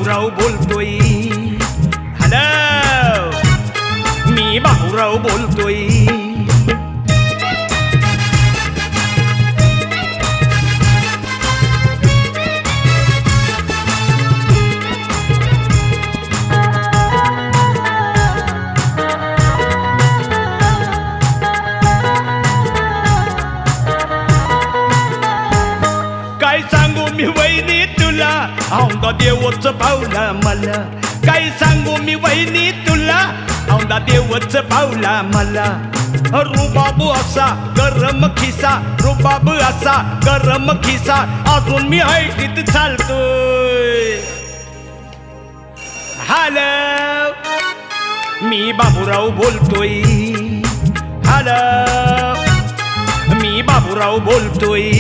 बाबूराव बोलतोय. हॅलो, मी बाबूराव बोलतोय. काय सांगू मी वहिनी तुला, औंदा देवच पावला मला. काय सांगू मी वहिनी तुला, औंदा देवच पावला मला. रुबाब असा गरम खिसा, रुबाब असा गरम खिसा, अजून मी ऐटीत चालतोय. हॅलो, मी बाबूराव बोलतोय. हॅलो, मी बाबूराव बोलतोय.